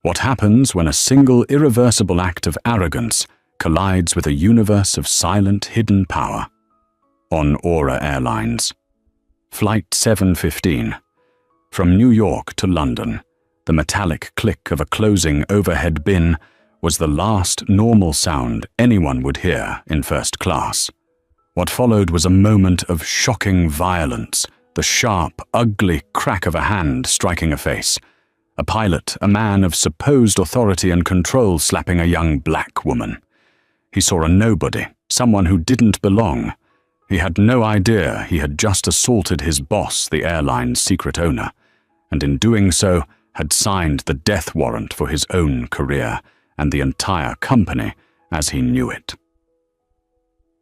What happens when a single irreversible act of arrogance collides with a universe of silent, hidden power? On Aura Airlines. Flight 715. From New York to London, the metallic click of a closing overhead bin was the last normal sound anyone would hear in first class. What followed was a moment of shocking violence, the sharp, ugly crack of a hand striking a face. A pilot, a man of supposed authority and control, slapping a young black woman. He saw a nobody, someone who didn't belong. He had no idea he had just assaulted his boss, the airline's secret owner, and in doing so had signed the death warrant for his own career and the entire company as he knew it.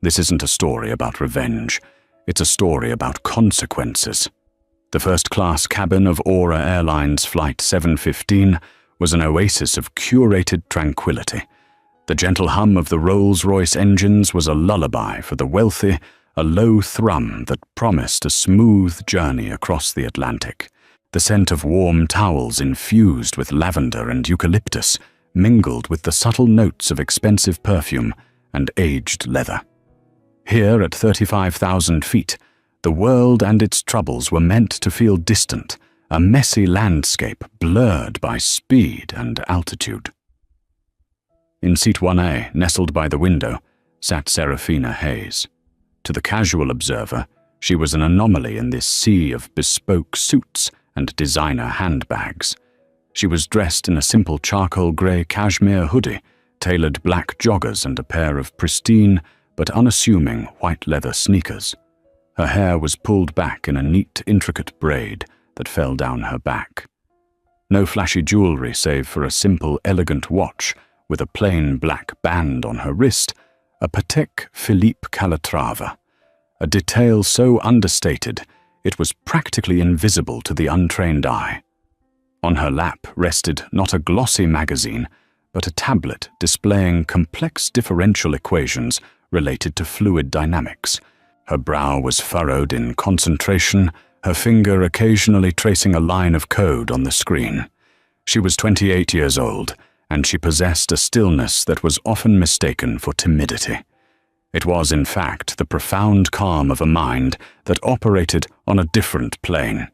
This isn't a story about revenge. It's a story about consequences. The first-class cabin of Aura Airlines Flight 715 was an oasis of curated tranquility. The gentle hum of the Rolls-Royce engines was a lullaby for the wealthy, a low thrum that promised a smooth journey across the Atlantic. The scent of warm towels infused with lavender and eucalyptus mingled with the subtle notes of expensive perfume and aged leather. Here at 35,000 feet, the world and its troubles were meant to feel distant, a messy landscape blurred by speed and altitude. In seat 1A, nestled by the window, sat Serafina Hayes. To the casual observer, she was an anomaly in this sea of bespoke suits and designer handbags. She was dressed in a simple charcoal grey cashmere hoodie, tailored black joggers and a pair of pristine but unassuming white leather sneakers. Her hair was pulled back in a neat, intricate braid that fell down her back. No flashy jewelry save for a simple, elegant watch with a plain black band on her wrist, a Patek Philippe Calatrava, a detail so understated it was practically invisible to the untrained eye. On her lap rested not a glossy magazine, but a tablet displaying complex differential equations related to fluid dynamics. Her brow was furrowed in concentration, her finger occasionally tracing a line of code on the screen. She was 28 years old, and she possessed a stillness that was often mistaken for timidity. It was, in fact, the profound calm of a mind that operated on a different plane,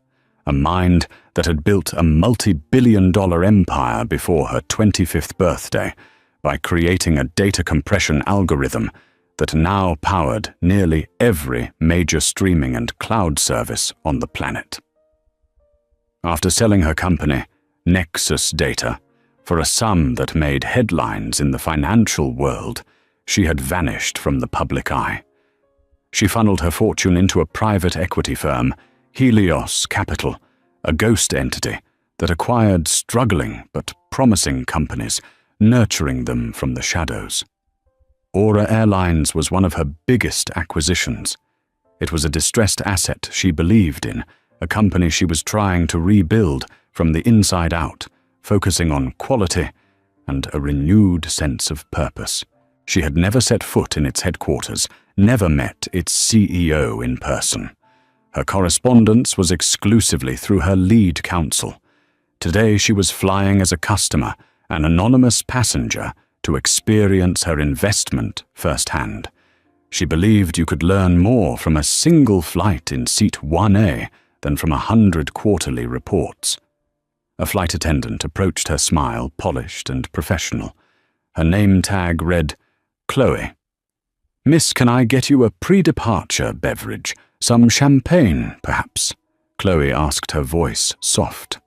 a mind that had built a multi-billion-dollar empire before her 25th birthday by creating a data compression algorithm that now powered nearly every major streaming and cloud service on the planet. After selling her company, Nexus Data, for a sum that made headlines in the financial world, she had vanished from the public eye. She funneled her fortune into a private equity firm, Helios Capital, a ghost entity that acquired struggling but promising companies, nurturing them from the shadows. Aura Airlines was one of her biggest acquisitions. It was a distressed asset she believed in, a company she was trying to rebuild from the inside out, focusing on quality and a renewed sense of purpose. She had never set foot in its headquarters, never met its CEO in person. Her correspondence was exclusively through her lead counsel. Today she was flying as a customer, an anonymous passenger, to experience her investment firsthand. She believed you could learn more from a single flight in seat 1A than from 100 quarterly reports. A flight attendant approached her, smile polished and professional. Her name tag read, "Chloe. Miss, can I get you a pre-departure beverage? Some champagne, perhaps?" Chloe asked, her voice soft.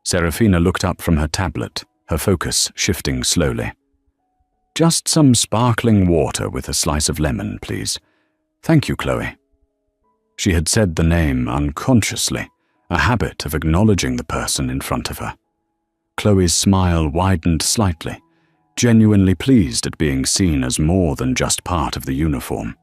Serafina looked up from her tablet, her focus shifting slowly. "Just some sparkling water with a slice of lemon, please. Thank you, Chloe." She had said the name unconsciously, a habit of acknowledging the person in front of her. Chloe's smile widened slightly, genuinely pleased at being seen as more than just part of the uniform.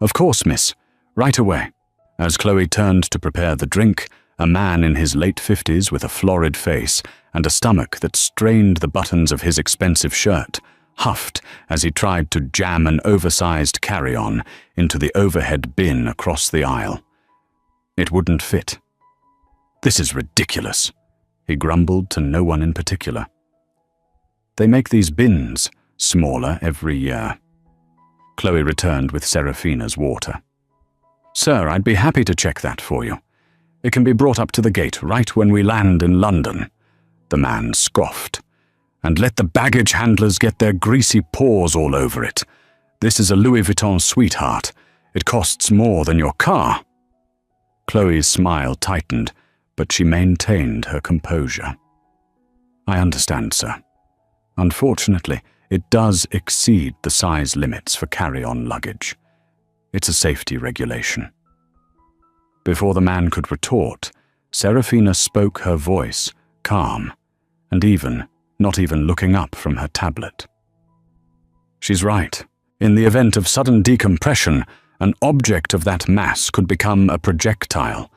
"Of course, miss. Right away." As Chloe turned to prepare the drink, a man in his late 50s with a florid face and a stomach that strained the buttons of his expensive shirt huffed as he tried to jam an oversized carry-on into the overhead bin across the aisle. It wouldn't fit. "This is ridiculous." He grumbled to no one in particular. They make these bins smaller every year. Chloe returned with Seraphina's water. Sir, I'd be happy to check that for you. It can be brought up to the gate right when we land in London. The man scoffed. And let the baggage handlers get their greasy paws all over it. This is a Louis Vuitton sweetheart. It costs more than your car. Chloe's smile tightened, but she maintained her composure. I understand, sir. Unfortunately, it does exceed the size limits for carry-on luggage. It's a safety regulation. Before the man could retort, Seraphina spoke, her voice calm, and not even looking up from her tablet. She's right. In the event of sudden decompression, an object of that mass could become a projectile.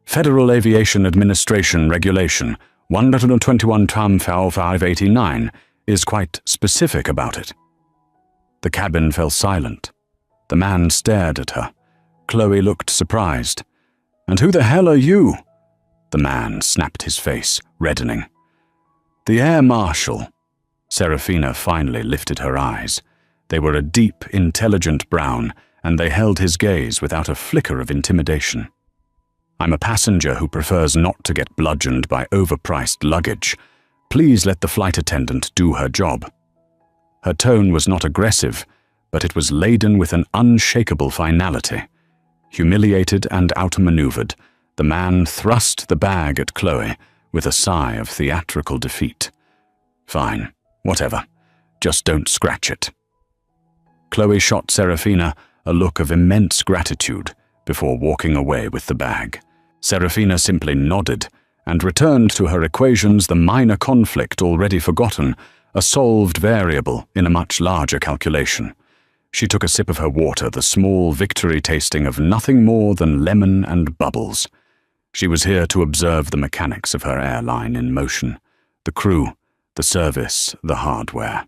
Federal Aviation Administration Regulation 121-589 is quite specific about it. The cabin fell silent. The man stared at her. Chloe looked surprised. And who the hell are you? The man snapped his face, reddening. The Air Marshal. Seraphina finally lifted her eyes. They were a deep, intelligent brown, and they held his gaze without a flicker of intimidation. I'm a passenger who prefers not to get bludgeoned by overpriced luggage. Please let the flight attendant do her job. Her tone was not aggressive, but it was laden with an unshakable finality. Humiliated and outmaneuvered, the man thrust the bag at Chloe with a sigh of theatrical defeat. Fine, whatever. Just don't scratch it. Chloe shot Seraphina a look of immense gratitude before walking away with the bag. Seraphina simply nodded and returned to her equations, the minor conflict already forgotten, a solved variable in a much larger calculation. She took a sip of her water, the small victory tasting of nothing more than lemon and bubbles. She was here to observe the mechanics of her airline in motion, the crew, the service, the hardware.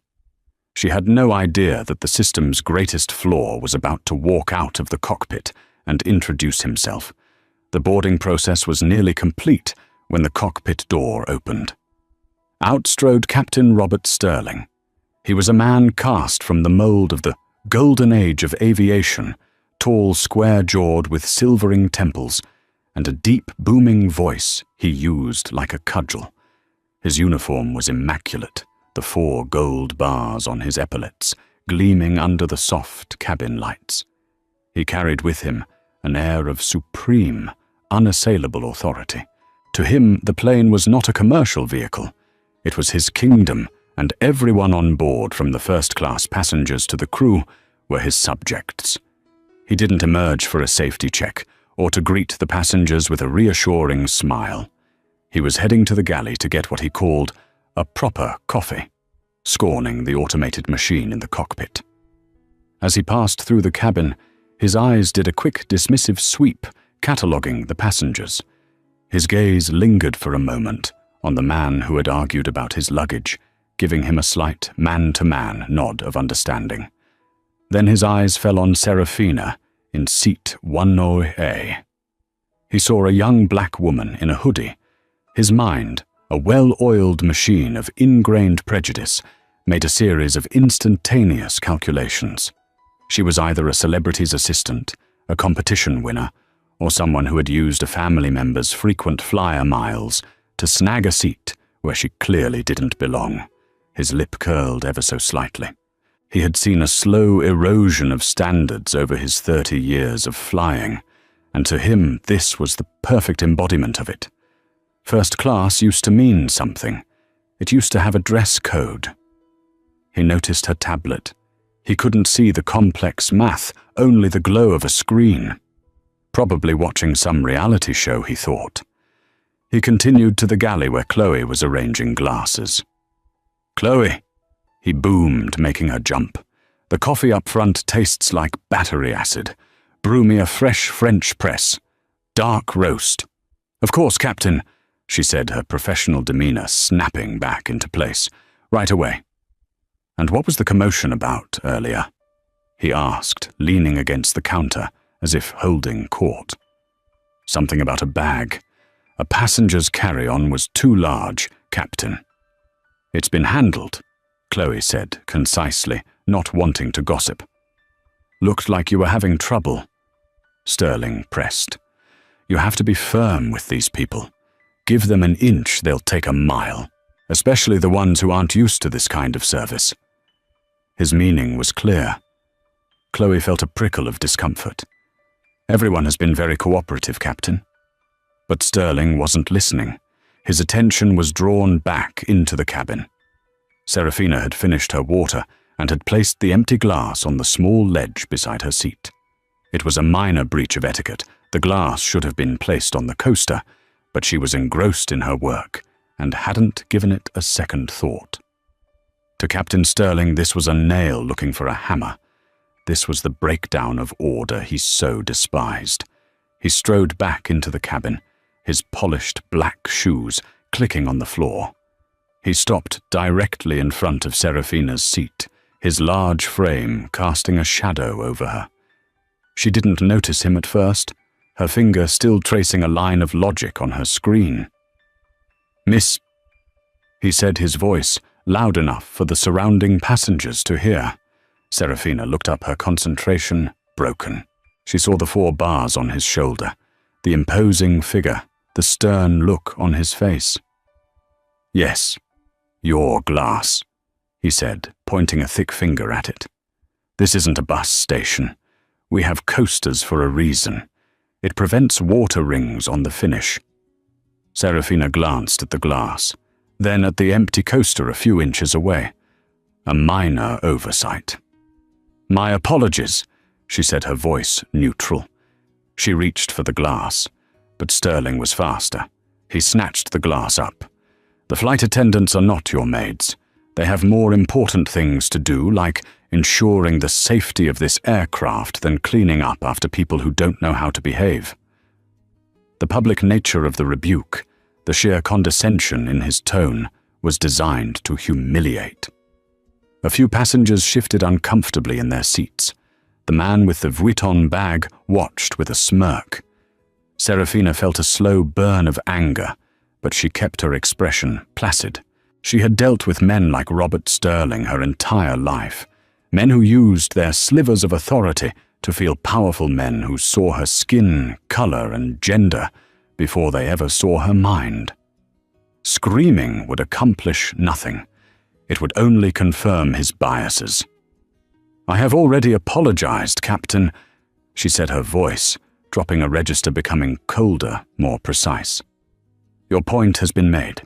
She had no idea that the system's greatest flaw was about to walk out of the cockpit and introduce himself. The boarding process was nearly complete when the cockpit door opened. Out strode Captain Robert Sterling. He was a man cast from the mold of the golden age of aviation, tall, square-jawed with silvering temples, and a deep, booming voice he used like a cudgel. His uniform was immaculate, the 4 gold bars on his epaulets gleaming under the soft cabin lights. He carried with him an air of supreme, unassailable authority. To him, the plane was not a commercial vehicle. It was his kingdom, and everyone on board, from the first-class passengers to the crew, were his subjects. He didn't emerge for a safety check or to greet the passengers with a reassuring smile. He was heading to the galley to get what he called a proper coffee, scorning the automated machine in the cockpit. As he passed through the cabin, his eyes did a quick dismissive sweep, cataloguing the passengers. His gaze lingered for a moment on the man who had argued about his luggage, giving him a slight man-to-man nod of understanding. Then his eyes fell on Seraphina in seat 10A. He saw a young black woman in a hoodie. His mind, a well-oiled machine of ingrained prejudice, made a series of instantaneous calculations. She was either a celebrity's assistant, a competition winner, or someone who had used a family member's frequent flyer miles to snag a seat where she clearly didn't belong. His lip curled ever so slightly. He had seen a slow erosion of standards over his 30 years of flying, and to him this was the perfect embodiment of it. First class used to mean something. It used to have a dress code. He noticed her tablet. He couldn't see the complex math, only the glow of a screen. Probably watching some reality show, he thought. He continued to the galley where Chloe was arranging glasses. "Chloe," he boomed, making her jump. "The coffee up front tastes like battery acid. Brew me a fresh French press. Dark roast." "Of course, Captain," she said, her professional demeanor snapping back into place. "Right away." "And what was the commotion about earlier?" he asked, leaning against the counter as if holding court. "Something about a bag. A passenger's carry-on was too large, Captain. It's been handled, Chloe said concisely, not wanting to gossip. Looked like you were having trouble. Sterling pressed. You have to be firm with these people. Give them an inch, they'll take a mile, especially the ones who aren't used to this kind of service. His meaning was clear. Chloe felt a prickle of discomfort. Everyone has been very cooperative, Captain. But Sterling wasn't listening. His attention was drawn back into the cabin. Serafina had finished her water and had placed the empty glass on the small ledge beside her seat. It was a minor breach of etiquette. The glass should have been placed on the coaster, but she was engrossed in her work and hadn't given it a second thought. To Captain Sterling, this was a nail looking for a hammer. This was the breakdown of order he so despised. He strode back into the cabin, his polished black shoes clicking on the floor. He stopped directly in front of Serafina's seat, his large frame casting a shadow over her. She didn't notice him at first, her finger still tracing a line of logic on her screen. "Miss," he said, his voice loud enough for the surrounding passengers to hear. Serafina looked up, her concentration broken. She saw the 4 bars on his shoulder, the imposing figure, the stern look on his face. "Yes, your glass," he said, pointing a thick finger at it. "This isn't a bus station. We have coasters for a reason. It prevents water rings on the finish." Serafina glanced at the glass, then at the empty coaster a few inches away. A minor oversight. "My apologies," she said, her voice neutral. She reached for the glass, but Sterling was faster. He snatched the glass up. "The flight attendants are not your maids. They have more important things to do, like ensuring the safety of this aircraft than cleaning up after people who don't know how to behave." The public nature of the rebuke, the sheer condescension in his tone, was designed to humiliate. A few passengers shifted uncomfortably in their seats. The man with the Vuitton bag watched with a smirk. Serafina felt a slow burn of anger, but she kept her expression placid. She had dealt with men like Robert Sterling her entire life, men who used their slivers of authority to feel powerful men who saw her skin, color, and gender before they ever saw her mind. Screaming would accomplish nothing. It would only confirm his biases. "I have already apologized, Captain," she said, her voice dropping a register, becoming colder, more precise. "Your point has been made.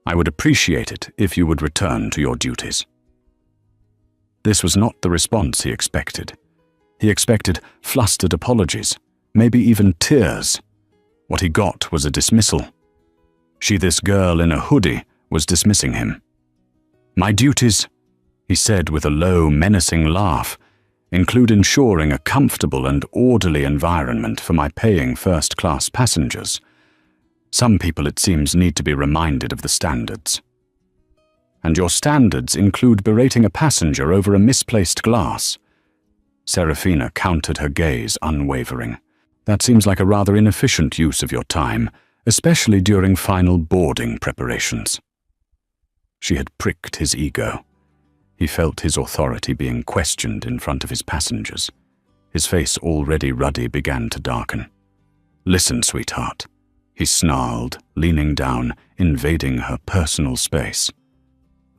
I would appreciate it if you would return to your duties." This was not the response he expected. He expected flustered apologies, maybe even tears. What he got was a dismissal. She, this girl in a hoodie, was dismissing him. "My duties," he said with a low, menacing laugh, "include ensuring a comfortable and orderly environment for my paying first-class passengers. Some people, it seems, need to be reminded of the standards." "And your standards include berating a passenger over a misplaced glass." Serafina countered, her gaze unwavering. "That seems like a rather inefficient use of your time, especially during final boarding preparations." She had pricked his ego. He felt his authority being questioned in front of his passengers. His face, already ruddy, began to darken. "Listen, sweetheart," he snarled, leaning down, invading her personal space.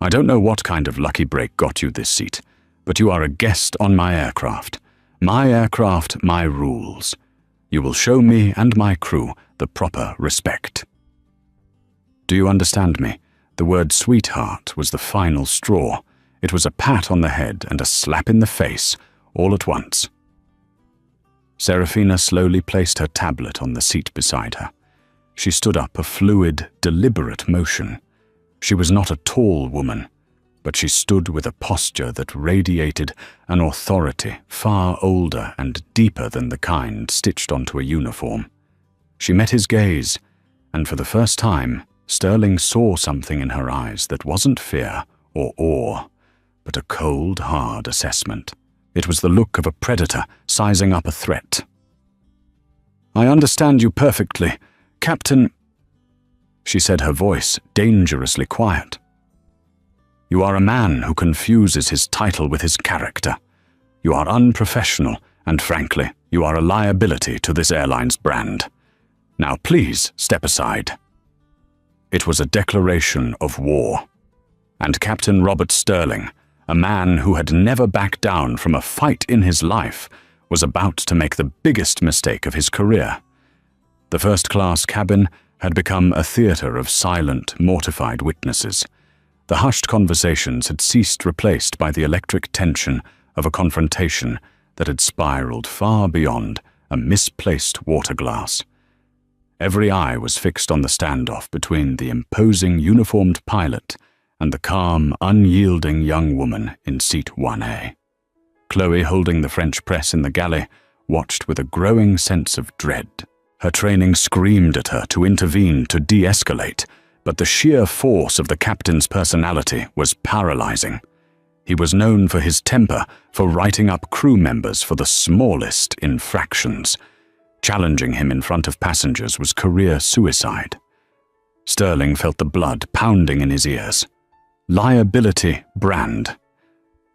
"I don't know what kind of lucky break got you this seat, but you are a guest on my aircraft. My aircraft, my rules. You will show me and my crew the proper respect." Do you understand me? The word sweetheart was the final straw. It was a pat on the head and a slap in the face, all at once. Serafina slowly placed her tablet on the seat beside her. She stood up, a fluid, deliberate motion. She was not a tall woman, but she stood with a posture that radiated an authority far older and deeper than the kind stitched onto a uniform. She met his gaze, and for the first time, Sterling saw something in her eyes that wasn't fear or awe, but a cold, hard assessment. It was the look of a predator sizing up a threat. "I understand you perfectly. Captain," she said, her voice dangerously quiet. "You are a man who confuses his title with his character. You are unprofessional, and frankly, you are a liability to this airline's brand. Now please step aside." It was a declaration of war. And Captain Robert Sterling, a man who had never backed down from a fight in his life, was about to make the biggest mistake of his career. The first-class cabin had become a theater of silent, mortified witnesses. The hushed conversations had ceased, replaced by the electric tension of a confrontation that had spiraled far beyond a misplaced water glass. Every eye was fixed on the standoff between the imposing uniformed pilot and the calm, unyielding young woman in seat 1A. Chloe, holding the French press in the galley, watched with a growing sense of dread. Her training screamed at her to intervene, to de-escalate, but the sheer force of the captain's personality was paralyzing. He was known for his temper, for writing up crew members for the smallest infractions. Challenging him in front of passengers was career suicide. Sterling felt the blood pounding in his ears. Liability brand.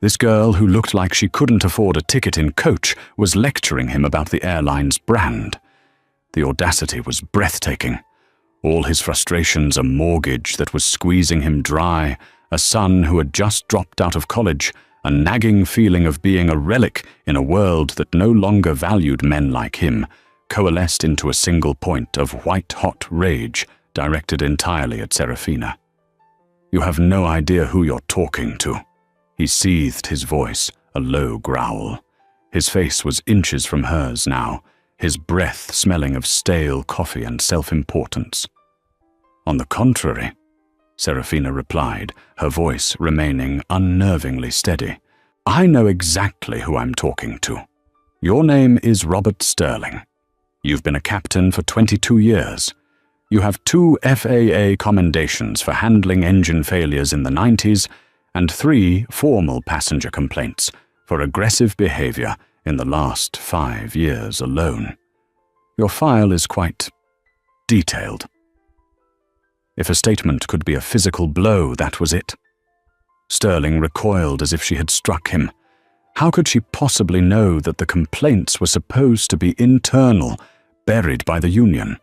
This girl, who looked like she couldn't afford a ticket in coach, was lecturing him about the airline's brand. The audacity was breathtaking. All his frustrations a mortgage that was squeezing him dry, a son who had just dropped out of college, a nagging feeling of being a relic in a world that no longer valued men like him, coalesced into a single point of white-hot rage directed entirely at Serafina. "You have no idea who you're talking to." He seethed, his voice a low growl. His face was inches from hers now, his breath smelling of stale coffee and self-importance. "On the contrary," Serafina replied, her voice remaining unnervingly steady, "I know exactly who I'm talking to. Your name is Robert Sterling. You've been a captain for 22 years. You have 2 FAA commendations for handling engine failures in the 90s and 3 formal passenger complaints for aggressive behavior in the last 5 years alone. Your file is quite detailed." If a statement could be a physical blow, that was it. Sterling recoiled as if she had struck him. How could she possibly know that the complaints were supposed to be internal, buried by the union?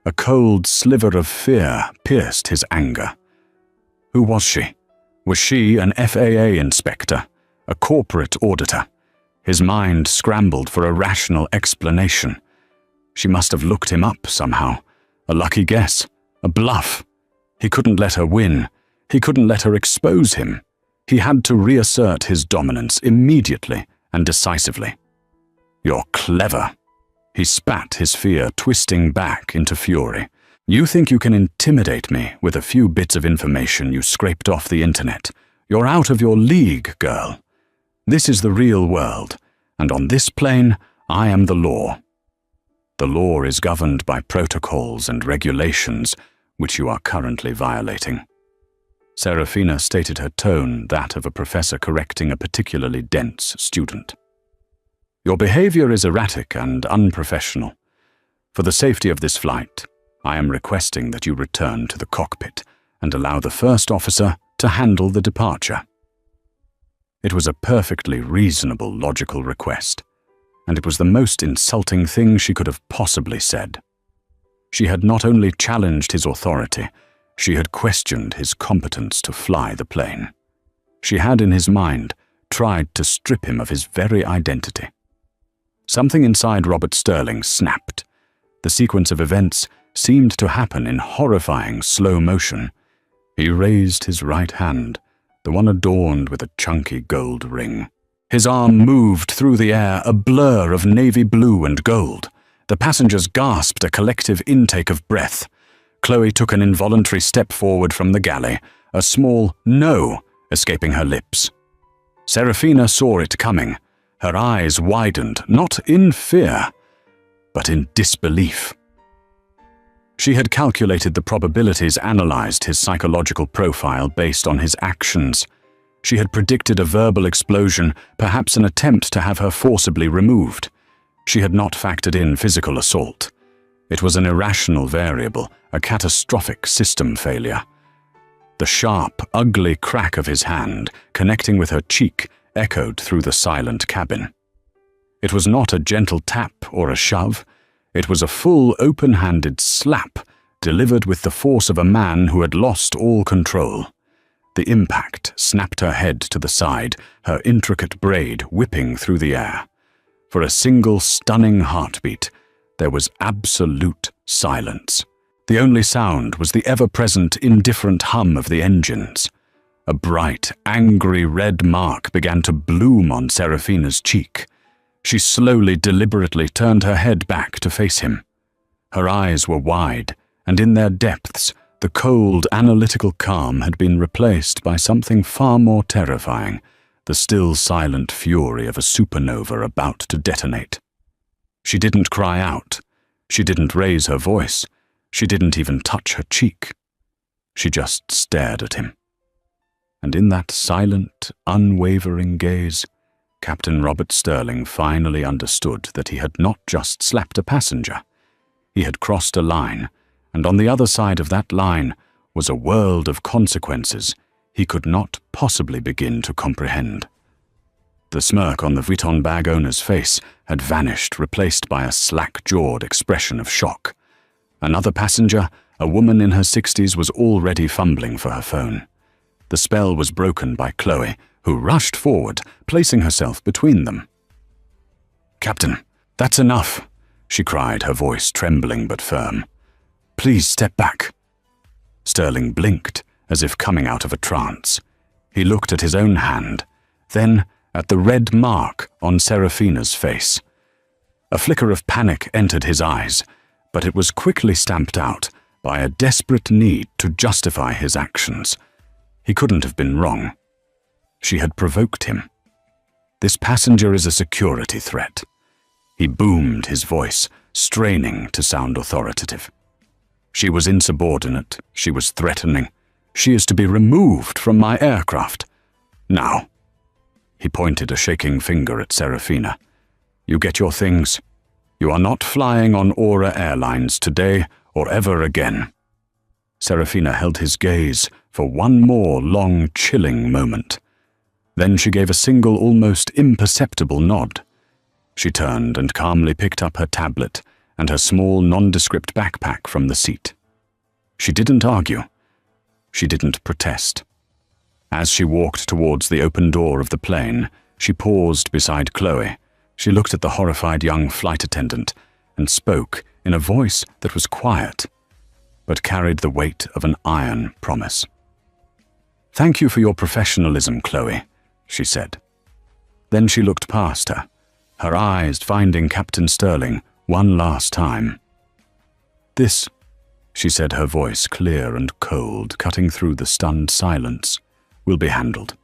A cold sliver of fear pierced his anger. Who was she? Was she an FAA inspector, a corporate auditor? His mind scrambled for a rational explanation. She must have looked him up somehow. A lucky guess, a bluff. He couldn't let her win. He couldn't let her expose him. He had to reassert his dominance immediately and decisively. "You're clever." He spat, his fear twisting back into fury. "You think you can intimidate me with a few bits of information you scraped off the internet. You're out of your league, girl. This is the real world, and on this plane, I am the law. The law is governed by protocols and regulations, which you are currently violating." Serafina stated, her tone that of a professor correcting a particularly dense student. "Your behavior is erratic and unprofessional. For the safety of this flight, I am requesting that you return to the cockpit and allow the first officer to handle the departure." It was a perfectly reasonable, logical request, and it was the most insulting thing she could have possibly said. She had not only challenged his authority, she had questioned his competence to fly the plane. She had, in his mind, tried to strip him of his very identity. Something inside Robert Sterling snapped. The sequence of events seemed to happen in horrifying slow motion. He raised his right hand, the one adorned with a chunky gold ring. His arm moved through the air, a blur of navy blue and gold. The passengers gasped a collective intake of breath. Chloe took an involuntary step forward from the galley, a small "no" escaping her lips. Serafina saw it coming. Her eyes widened, not in fear, but in disbelief. She had calculated the probabilities, analyzed his psychological profile based on his actions. She had predicted a verbal explosion, perhaps an attempt to have her forcibly removed. She had not factored in physical assault. It was an irrational variable, a catastrophic system failure. The sharp, ugly crack of his hand, connecting with her cheek, echoed through the silent cabin. It was not a gentle tap or a shove. It was a full, open-handed slap, delivered with the force of a man who had lost all control. The impact snapped her head to the side, her intricate braid whipping through the air. For a single stunning heartbeat, there was absolute silence. The only sound was the ever-present, indifferent hum of the engines. A bright, angry red mark began to bloom on Serafina's cheek. She slowly, deliberately turned her head back to face him. Her eyes were wide, and in their depths, the cold, analytical calm had been replaced by something far more terrifying, the still silent fury of a supernova about to detonate. She didn't cry out. She didn't raise her voice. She didn't even touch her cheek. She just stared at him. And in that silent, unwavering gaze, Captain Robert Sterling finally understood that he had not just slapped a passenger. He had crossed a line, and on the other side of that line was a world of consequences he could not possibly begin to comprehend. The smirk on the Vuitton bag owner's face had vanished, replaced by a slack-jawed expression of shock. Another passenger, a woman in her 60s, was already fumbling for her phone. The spell was broken by Chloe, who rushed forward, placing herself between them. "Captain, that's enough," she cried, her voice trembling but firm. "Please step back." Sterling blinked, as if coming out of a trance. He looked at his own hand, then at the red mark on Serafina's face. A flicker of panic entered his eyes, but it was quickly stamped out by a desperate need to justify his actions. He couldn't have been wrong. She had provoked him. "This passenger is a security threat." He boomed his voice, straining to sound authoritative. "She was insubordinate. She was threatening. She is to be removed from my aircraft. Now." He pointed a shaking finger at Serafina. "You get your things. You are not flying on Aura Airlines today or ever again." Serafina held his gaze for one more long, chilling moment. Then she gave a single, almost imperceptible nod. She turned and calmly picked up her tablet and her small, nondescript backpack from the seat. She didn't argue. She didn't protest. As she walked towards the open door of the plane, she paused beside Chloe. She looked at the horrified young flight attendant and spoke in a voice that was quiet, but carried the weight of an iron promise. "Thank you for your professionalism, Chloe," she said. Then she looked past her, her eyes finding Captain Sterling one last time. "This," she said, her voice clear and cold, cutting through the stunned silence, "will be handled."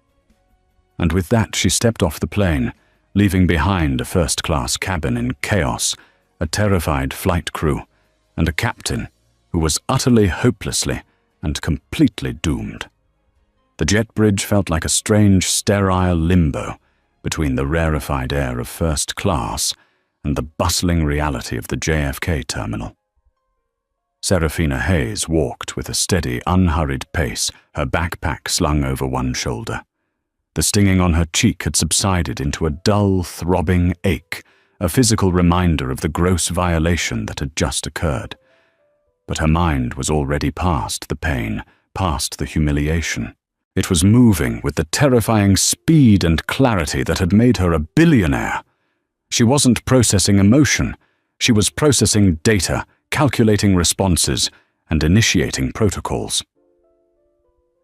And with that she stepped off the plane, leaving behind a first-class cabin in chaos, a terrified flight crew, and a captain who was utterly, hopelessly, and completely doomed. The jet bridge felt like a strange, sterile limbo between the rarefied air of first class and the bustling reality of the JFK terminal. Serafina Hayes walked with a steady, unhurried pace, her backpack slung over one shoulder. The stinging on her cheek had subsided into a dull, throbbing ache, a physical reminder of the gross violation that had just occurred. But her mind was already past the pain, past the humiliation. It was moving with the terrifying speed and clarity that had made her a billionaire. She wasn't processing emotion. She was processing data, calculating responses, and initiating protocols.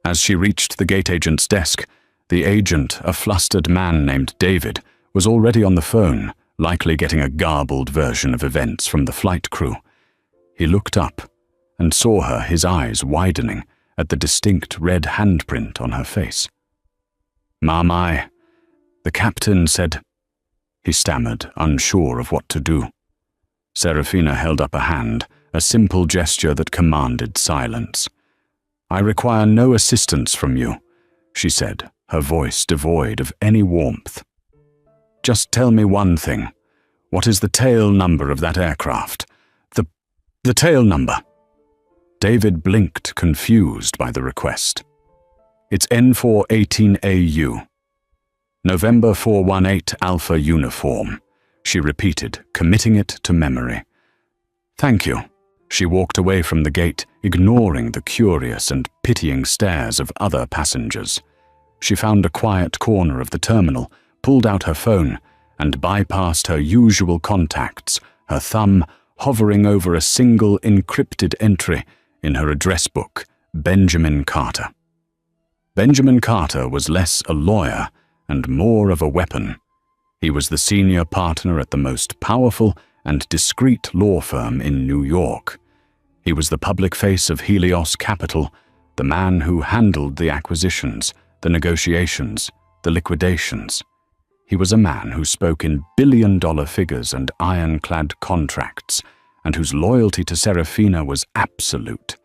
As she reached the gate agent's desk, the agent, a flustered man named David, was already on the phone, likely getting a garbled version of events from the flight crew. He looked up and saw her, his eyes widening at the distinct red handprint on her face. "Mamai, the captain said—" He stammered, unsure of what to do. Serafina held up a hand, a simple gesture that commanded silence. "I require no assistance from you," she said, her voice devoid of any warmth. "Just tell me one thing. What is the tail number of that aircraft? The tail number. David blinked, confused by the request. It's N418AU. November 418 Alpha Uniform, she repeated, committing it to memory. Thank you. She walked away from the gate, ignoring the curious and pitying stares of other passengers. She found a quiet corner of the terminal, pulled out her phone, and bypassed her usual contacts, her thumb hovering over a single encrypted entry in her address book, Benjamin Carter. Benjamin Carter was less a lawyer and more of a weapon. He was the senior partner at the most powerful and discreet law firm in New York. He was the public face of Helios Capital, the man who handled the acquisitions, the negotiations, the liquidations. He was a man who spoke in billion-dollar figures and ironclad contracts, and whose loyalty to Serafina was absolute.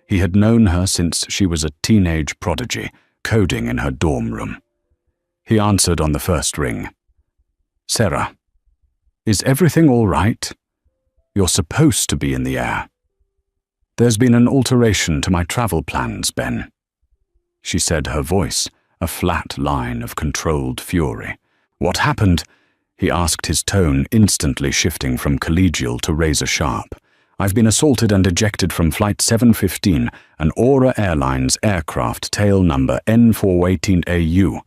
He had known her since she was a teenage prodigy, coding in her dorm room. He answered on the first ring. Sarah, is everything all right? You're supposed to be in the air. There's been an alteration to my travel plans, Ben. She said, her voice a flat line of controlled fury. What happened? He asked, his tone instantly shifting from collegial to razor-sharp. I've been assaulted and ejected from Flight 715, an Aura Airlines aircraft tail number N418AU.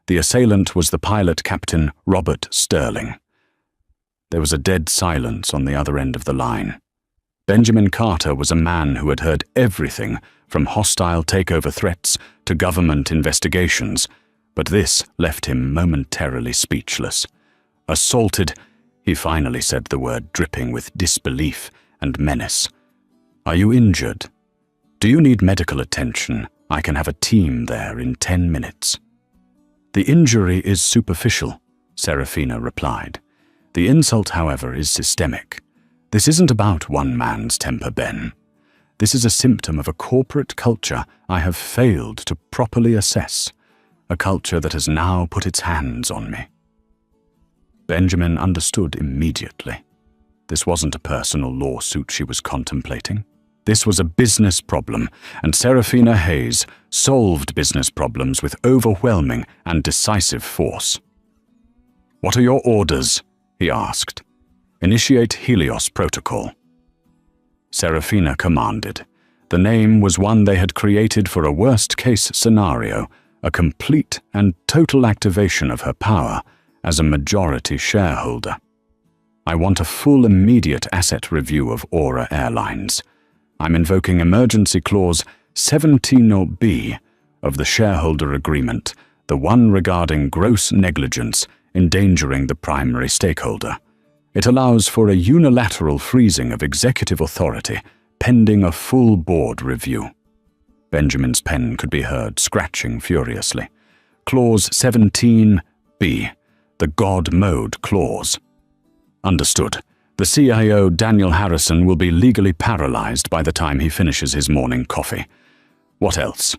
The assailant was the pilot Captain Robert Sterling. There was a dead silence on the other end of the line. Benjamin Carter was a man who had heard everything from hostile takeover threats to government investigations, but this left him momentarily speechless. Assaulted, he finally said the word, dripping with disbelief and menace. Are you injured? Do you need medical attention? I can have a team there in 10 minutes. The injury is superficial, Serafina replied. The insult, however, is systemic. This isn't about one man's temper, Ben. This is a symptom of a corporate culture I have failed to properly assess, a culture that has now put its hands on me. Benjamin understood immediately. This wasn't a personal lawsuit she was contemplating. This was a business problem, and Serafina Hayes solved business problems with overwhelming and decisive force. What are your orders? He asked. Initiate Helios Protocol. Serafina commanded. The name was one they had created for a worst-case scenario, a complete and total activation of her power as a majority shareholder. I want a full immediate asset review of Aura Airlines. I'm invoking Emergency Clause 17B of the shareholder agreement, the one regarding gross negligence endangering the primary stakeholder. It allows for a unilateral freezing of executive authority pending a full board review. Benjamin's pen could be heard scratching furiously. Clause 17B, the God Mode Clause. Understood. The CIO, Daniel Harrison, will be legally paralyzed by the time he finishes his morning coffee. What else?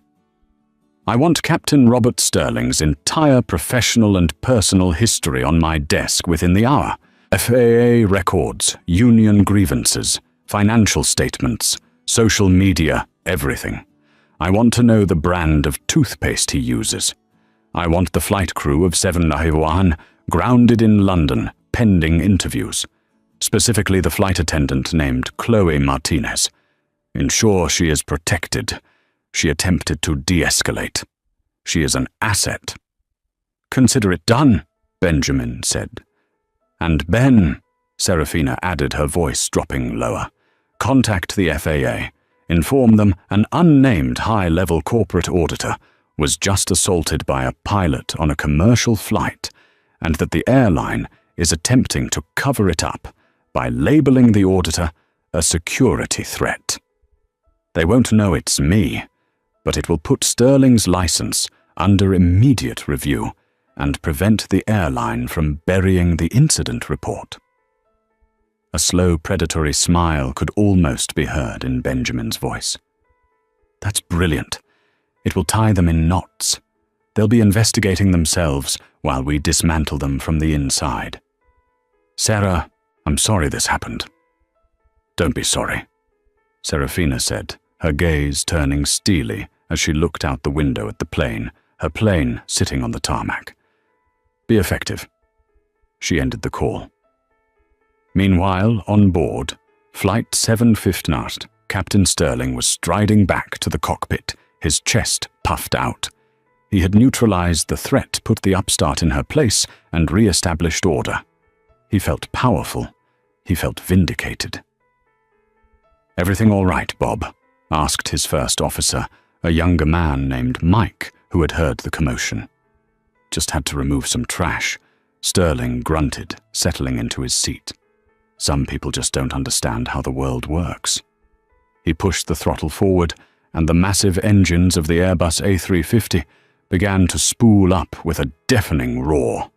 I want Captain Robert Sterling's entire professional and personal history on my desk within the hour. FAA records, union grievances, financial statements, social media, everything. I want to know the brand of toothpaste he uses. I want the flight crew of 791 grounded in London, pending interviews. Specifically the flight attendant named Chloe Martinez. Ensure she is protected. She attempted to de-escalate. She is an asset. Consider it done, Benjamin said. And Ben, Serafina added, her voice dropping lower, contact the FAA. Inform them an unnamed high-level corporate auditor was just assaulted by a pilot on a commercial flight, and that the airline is attempting to cover it up by labeling the auditor a security threat. They won't know it's me, but it will put Sterling's license under immediate review and prevent the airline from burying the incident report. A slow, predatory smile could almost be heard in Benjamin's voice. That's brilliant. It will tie them in knots. They'll be investigating themselves while we dismantle them from the inside. Sarah, I'm sorry this happened. Don't be sorry, Serafina said, her gaze turning steely as she looked out the window at the plane, her plane sitting on the tarmac. "Be effective." She ended the call. Meanwhile, on board, Flight 715, Captain Sterling was striding back to the cockpit, his chest puffed out. He had neutralized the threat, put the upstart in her place, and re-established order. He felt powerful. He felt vindicated. "Everything all right, Bob?" asked his first officer, a younger man named Mike, who had heard the commotion. "Just had to remove some trash," Sterling grunted, settling into his seat. "Some people just don't understand how the world works." He pushed the throttle forward, and the massive engines of the Airbus A350 began to spool up with a deafening roar.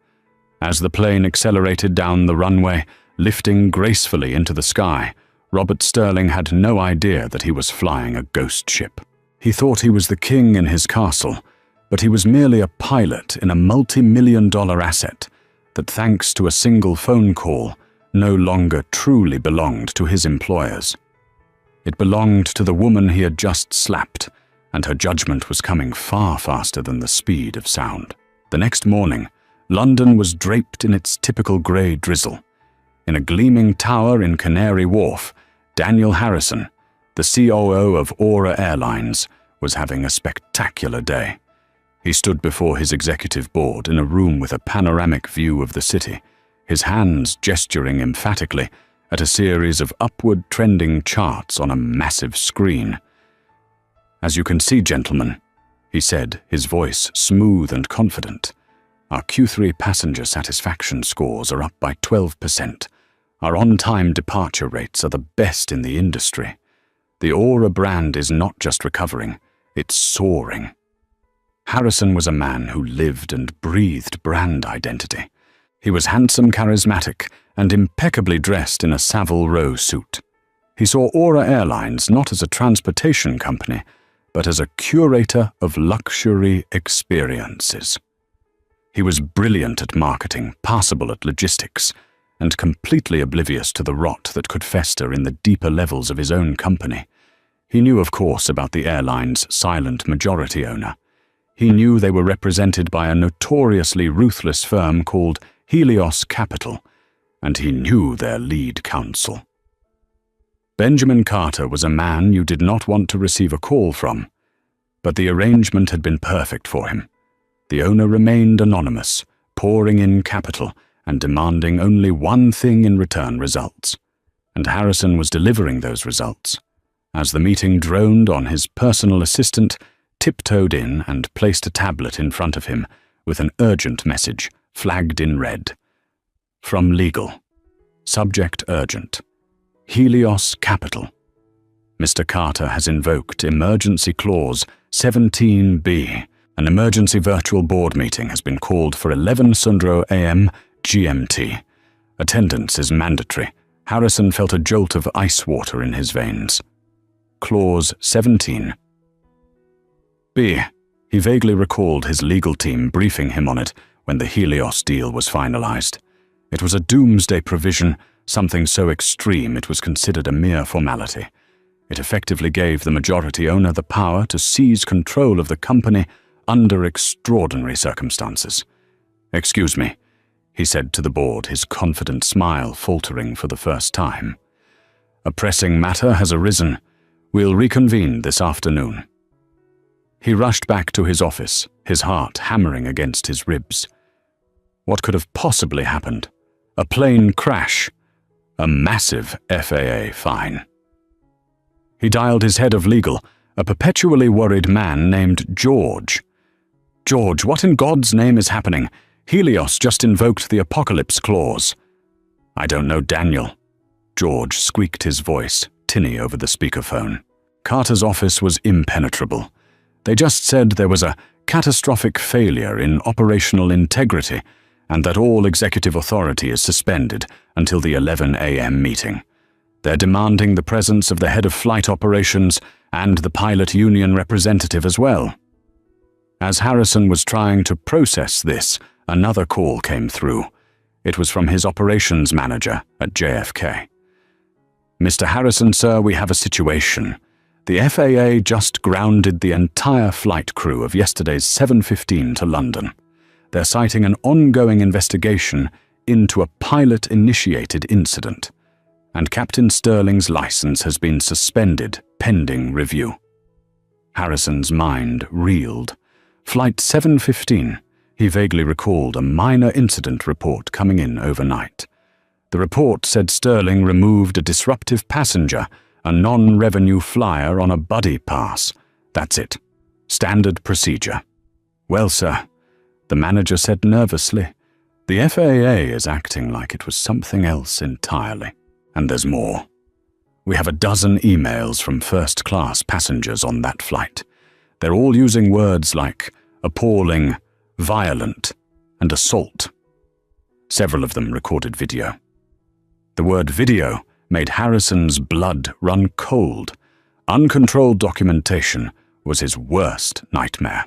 As the plane accelerated down the runway, lifting gracefully into the sky, Robert Sterling had no idea that he was flying a ghost ship. He thought he was the king in his castle, but he was merely a pilot in a multi-million-dollar asset that, thanks to a single phone call, no longer truly belonged to his employers. It belonged to the woman he had just slapped, and her judgment was coming far faster than the speed of sound. The next morning, London was draped in its typical grey drizzle. In a gleaming tower in Canary Wharf, Daniel Harrison, the COO of Aura Airlines, was having a spectacular day. He stood before his executive board in a room with a panoramic view of the city, his hands gesturing emphatically at a series of upward trending charts on a massive screen. "As you can see, gentlemen," he said, his voice smooth and confident, "our Q3 passenger satisfaction scores are up by 12%. Our on-time departure rates are the best in the industry. The Aura brand is not just recovering, it's soaring." Harrison was a man who lived and breathed brand identity. He was handsome, charismatic, and impeccably dressed in a Savile Row suit. He saw Aura Airlines not as a transportation company, but as a curator of luxury experiences. He was brilliant at marketing, passable at logistics, and completely oblivious to the rot that could fester in the deeper levels of his own company. He knew, of course, about the airline's silent majority owner. He knew they were represented by a notoriously ruthless firm called Helios Capital, and he knew their lead counsel. Benjamin Carter was a man you did not want to receive a call from, but the arrangement had been perfect for him. The owner remained anonymous, pouring in capital and demanding only one thing in return: results. And Harrison was delivering those results. As the meeting droned on, his personal assistant tiptoed in and placed a tablet in front of him with an urgent message, flagged in red. From legal. Subject urgent. Helios Capital. Mr. Carter has invoked Emergency Clause 17B. An emergency virtual board meeting has been called for 11:00 a.m. GMT. Attendance is mandatory. Harrison felt a jolt of ice water in his veins. Clause 17. B. He vaguely recalled his legal team briefing him on it when the Helios deal was finalized. It was a doomsday provision, something so extreme it was considered a mere formality. It effectively gave the majority owner the power to seize control of the company under extraordinary circumstances. "Excuse me," he said to the board, his confident smile faltering for the first time. "A pressing matter has arisen. We'll reconvene this afternoon." He rushed back to his office, his heart hammering against his ribs. What could have possibly happened? A plane crash? A massive FAA fine. He dialed his head of legal, a perpetually worried man named George. "George, what in God's name is happening? Helios just invoked the apocalypse clause." "I don't know, Daniel." George squeaked his voice, tinny over the speakerphone. Carter's office was impenetrable. They just said there was a catastrophic failure in operational integrity and that all executive authority is suspended until the 11 a.m. meeting. They're demanding the presence of the head of flight operations and the pilot union representative as well. As Harrison was trying to process this, another call came through. It was from his operations manager at JFK. "Mr. Harrison, sir, we have a situation. The FAA just grounded the entire flight crew of yesterday's 7:15 to London. They're citing an ongoing investigation into a pilot-initiated incident, and Captain Sterling's license has been suspended pending review." Harrison's mind reeled. Flight 7:15. He vaguely recalled a minor incident report coming in overnight. The report said Sterling removed a disruptive passenger, a non-revenue flyer on a buddy pass. That's it. Standard procedure. "Well, sir," the manager said nervously, "the FAA is acting like it was something else entirely. And there's more. We have a dozen emails from first-class passengers on that flight. They're all using words like appalling, violent, and assault. Several of them recorded video. The word video made Harrison's blood run cold. Uncontrolled documentation was his worst nightmare.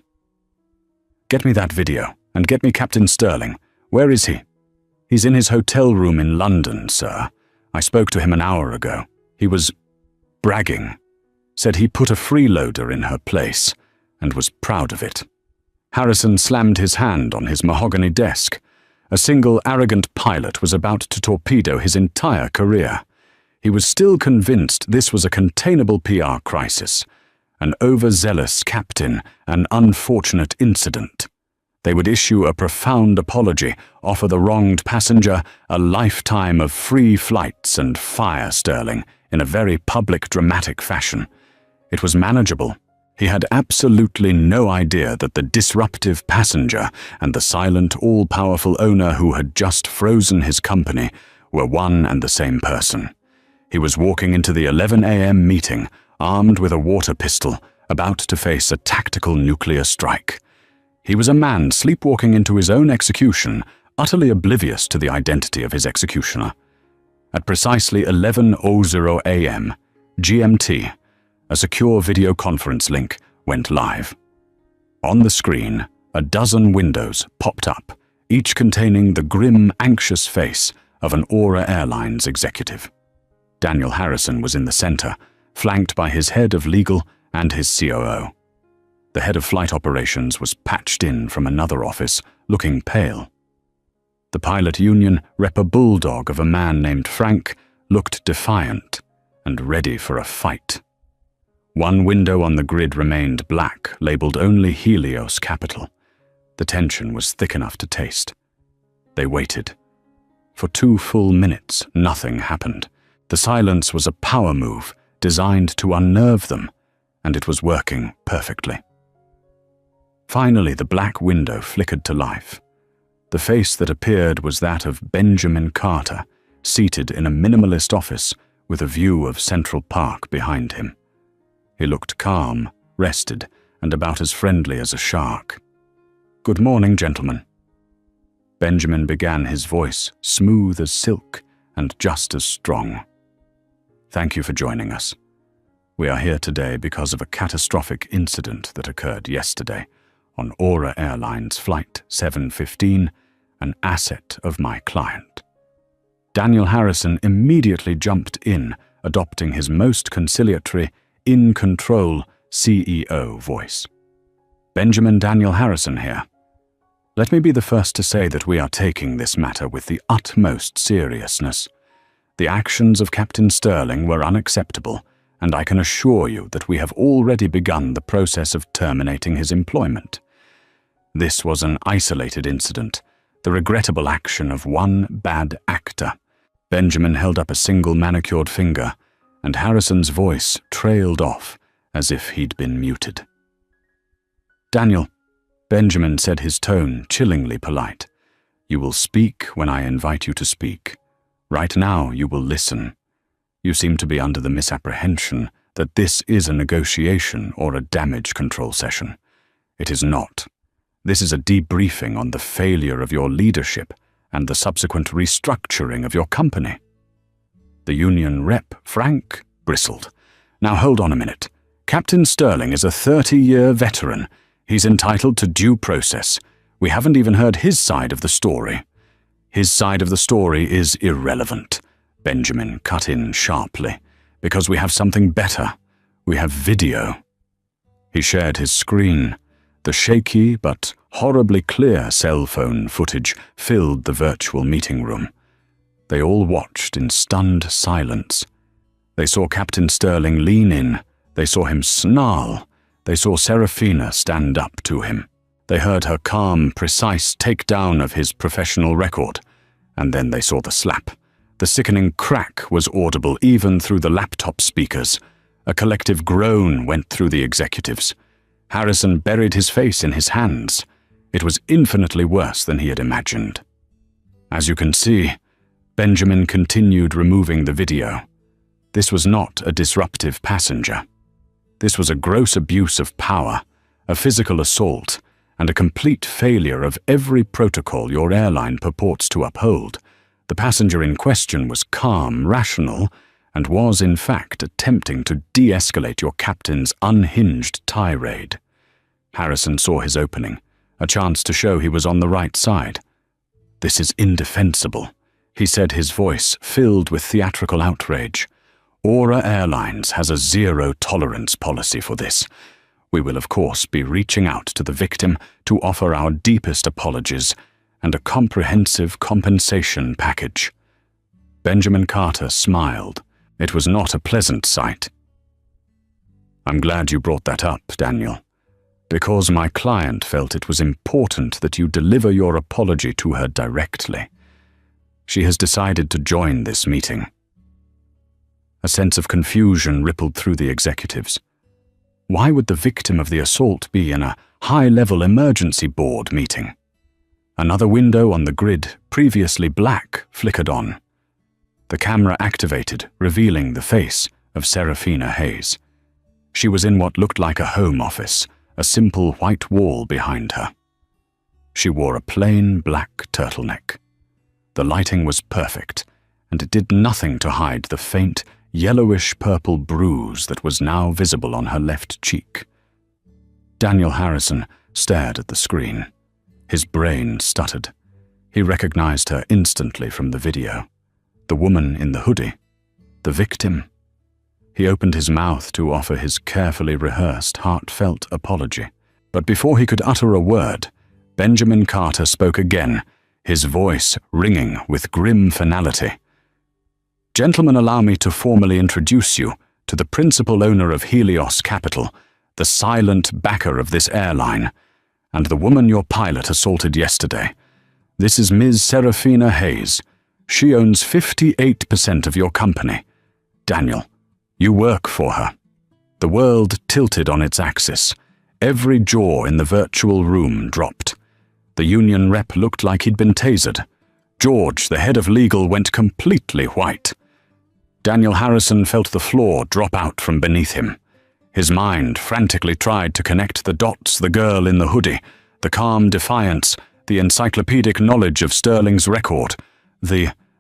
"Get me that video, and get me Captain Sterling. Where is he?" "He's in his hotel room in London, sir. I spoke to him an hour ago. He was bragging. Said he put a freeloader in her place, and was proud of it." Harrison slammed his hand on his mahogany desk. A single arrogant pilot was about to torpedo his entire career. He was still convinced this was a containable PR crisis, an overzealous captain, an unfortunate incident. They would issue a profound apology, offer the wronged passenger a lifetime of free flights, and fire Sterling in a very public, dramatic fashion. It was manageable. He had absolutely no idea that the disruptive passenger and the silent, all-powerful owner who had just frozen his company were one and the same person. He was walking into the 11 a.m. meeting, armed with a water pistol, about to face a tactical nuclear strike. He was a man sleepwalking into his own execution, utterly oblivious to the identity of his executioner. At precisely 11:00 a.m. GMT, a secure video conference link went live. On the screen, a dozen windows popped up, each containing the grim, anxious face of an Aura Airlines executive. Daniel Harrison was in the center, flanked by his head of legal and his COO. The head of flight operations was patched in from another office, looking pale. The pilot union rep, a bulldog of a man named Frank, looked defiant and ready for a fight. One window on the grid remained black, labeled only Helios Capital. The tension was thick enough to taste. They waited. For 2 full minutes, nothing happened. The silence was a power move designed to unnerve them, and it was working perfectly. Finally, the black window flickered to life. The face that appeared was that of Benjamin Carter, seated in a minimalist office with a view of Central Park behind him. He looked calm, rested, and about as friendly as a shark. "Good morning, gentlemen." Benjamin began, his voice smooth as silk and just as strong. "Thank you for joining us. We are here today because of a catastrophic incident that occurred yesterday on Aura Airlines Flight 715, an asset of my client." Daniel Harrison immediately jumped in, adopting his most conciliatory, in-control CEO voice. "Benjamin Daniel Harrison here. Let me be the first to say that we are taking this matter with the utmost seriousness. The actions of Captain Sterling were unacceptable, and I can assure you that we have already begun the process of terminating his employment. This was an isolated incident, the regrettable action of one bad actor." Benjamin held up a single manicured finger, and Harrison's voice trailed off as if he'd been muted. "Daniel," Benjamin said, his tone chillingly polite, "you will speak when I invite you to speak. Right now you will listen. You seem to be under the misapprehension that this is a negotiation or a damage control session. It is not. This is a debriefing on the failure of your leadership and the subsequent restructuring of your company." The union rep, Frank, bristled. "Now hold on a minute. Captain Sterling is a 30-year veteran. He's entitled to due process. We haven't even heard his side of the story." "His side of the story is irrelevant," Benjamin cut in sharply. Because we have something better. We have video." He shared his screen. The shaky but horribly clear cell phone footage filled the virtual meeting room. They all watched in stunned silence. They saw Captain Sterling lean in. They saw him snarl. They saw Serafina stand up to him. They heard her calm, precise takedown of his professional record. And then they saw the slap. The sickening crack was audible even through the laptop speakers. A collective groan went through the executives. Harrison buried his face in his hands. It was infinitely worse than he had imagined. As you can see, Benjamin continued removing the video. This was not a disruptive passenger. This was a gross abuse of power, a physical assault, and a complete failure of every protocol your airline purports to uphold. The passenger in question was calm, rational, and was, in fact, attempting to de-escalate your captain's unhinged tirade. Harrison saw his opening, a chance to show he was on the right side. "This is indefensible," he said, his voice filled with theatrical outrage. "Aura Airlines has a zero-tolerance policy for this. We will, of course, be reaching out to the victim to offer our deepest apologies and a comprehensive compensation package." Benjamin Carter smiled. It was not a pleasant sight. "I'm glad you brought that up, Daniel, because my client felt it was important that you deliver your apology to her directly. She has decided to join this meeting." A sense of confusion rippled through the executives. Why would the victim of the assault be in a high-level emergency board meeting? Another window on the grid, previously black, flickered on. The camera activated, revealing the face of Serafina Hayes. She was in what looked like a home office, a simple white wall behind her. She wore a plain black turtleneck. The lighting was perfect, and it did nothing to hide the faint, yellowish-purple bruise that was now visible on her left cheek. Daniel Harrison stared at the screen. His brain stuttered. He recognized her instantly from the video. The woman in the hoodie. The victim. He opened his mouth to offer his carefully rehearsed, heartfelt apology. But before he could utter a word, Benjamin Carter spoke again, his voice ringing with grim finality. "Gentlemen, allow me to formally introduce you to the principal owner of Helios Capital, the silent backer of this airline, and the woman your pilot assaulted yesterday. This is Ms. Serafina Hayes. She owns 58% of your company. Daniel, you work for her." The world tilted on its axis. Every jaw in the virtual room dropped. The union rep looked like he'd been tasered. George, the head of legal, went completely white. Daniel Harrison felt the floor drop out from beneath him. His mind frantically tried to connect the dots: the girl in the hoodie, the calm defiance, the encyclopedic knowledge of Sterling's record,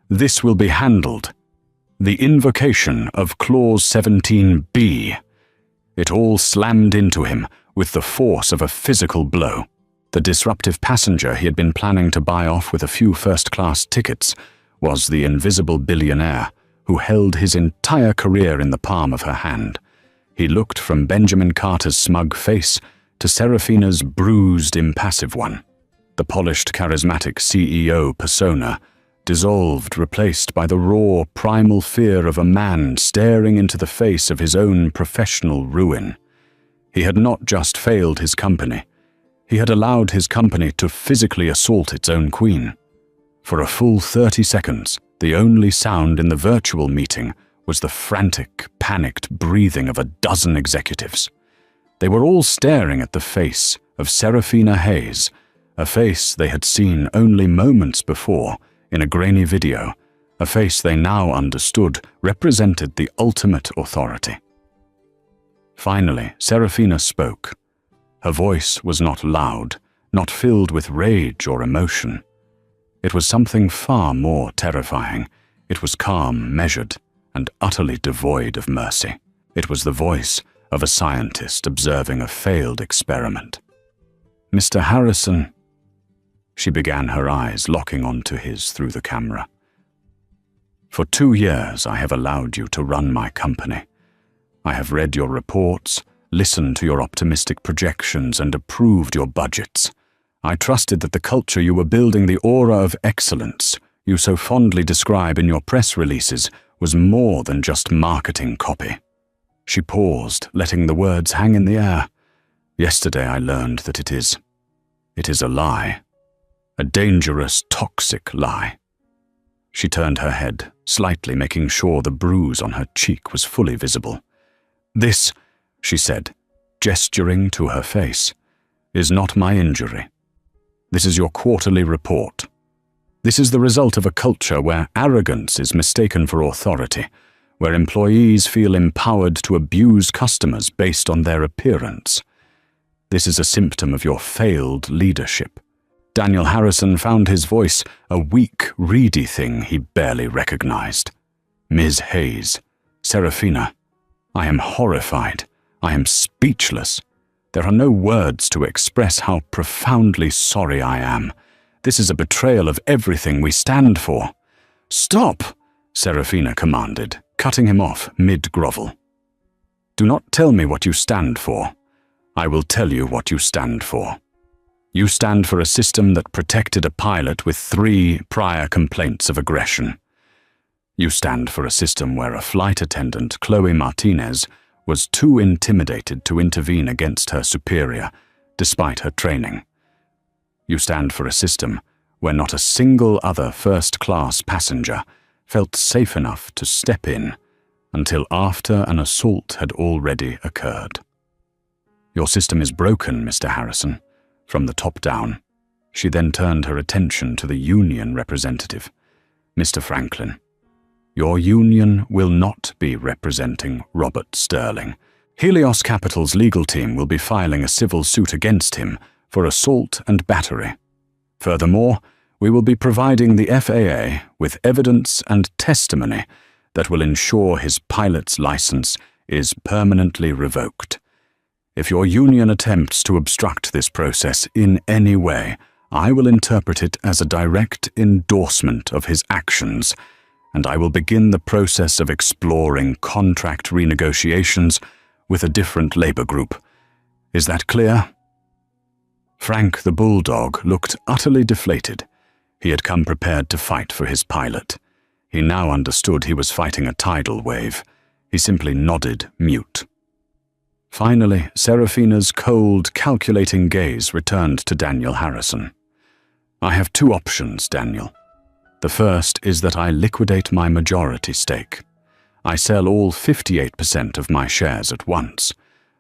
"this will be handled," the invocation of Clause 17B. It all slammed into him with the force of a physical blow. The disruptive passenger he had been planning to buy off with a few first-class tickets was the invisible billionaire who held his entire career in the palm of her hand. He looked from Benjamin Carter's smug face to Serafina's bruised, impassive one. The polished, charismatic CEO persona dissolved, replaced by the raw, primal fear of a man staring into the face of his own professional ruin. He had not just failed his company. He had allowed his company to physically assault its own queen. For a full 30 seconds, the only sound in the virtual meeting was the frantic, panicked breathing of a dozen executives. They were all staring at the face of Serafina Hayes, a face they had seen only moments before in a grainy video, a face they now understood represented the ultimate authority. Finally, Serafina spoke. Her voice was not loud, not filled with rage or emotion. It was something far more terrifying. It was calm, measured, and utterly devoid of mercy. It was the voice of a scientist observing a failed experiment. "Mr. Harrison," she began, her eyes locking onto his through the camera. For 2 years I have allowed you to run my company. I have read your reports, listened to your optimistic projections, and approved your budgets. I trusted that the culture you were building, the aura of excellence you so fondly describe in your press releases, was more than just marketing copy. She paused, letting the words hang in the air. Yesterday I learned that it is a lie. A dangerous, toxic lie. She turned her head, slightly making sure the bruise on her cheek was fully visible. This, she said, gesturing to her face, is not my injury. This is your quarterly report. This is the result of a culture where arrogance is mistaken for authority, where employees feel empowered to abuse customers based on their appearance. This is a symptom of your failed leadership. Daniel Harrison found his voice a weak, reedy thing he barely recognized. Ms. Hayes, Serafina, I am horrified. I am speechless. There are no words to express how profoundly sorry I am. This is a betrayal of everything we stand for. Stop, Serafina commanded, cutting him off mid-grovel. Do not tell me what you stand for. I will tell you what you stand for. You stand for a system that protected a pilot with 3 prior complaints of aggression. You stand for a system where a flight attendant, Chloe Martinez, was too intimidated to intervene against her superior, despite her training. You stand for a system where not a single other first-class passenger felt safe enough to step in until after an assault had already occurred. Your system is broken, Mr. Harrison, from the top down. She then turned her attention to the union representative. Mr. Franklin, your union will not be representing Robert Sterling. Helios Capital's legal team will be filing a civil suit against him for assault and battery. Furthermore, we will be providing the FAA with evidence and testimony that will ensure his pilot's license is permanently revoked. If your union attempts to obstruct this process in any way, I will interpret it as a direct endorsement of his actions, and I will begin the process of exploring contract renegotiations with a different labor group. Is that clear? Frank the Bulldog looked utterly deflated. He had come prepared to fight for his pilot. He now understood he was fighting a tidal wave. He simply nodded, mute. Finally, Serafina's cold, calculating gaze returned to Daniel Harrison. I have 2 options, Daniel. The first is that I liquidate my majority stake. I sell all 58% of my shares at once.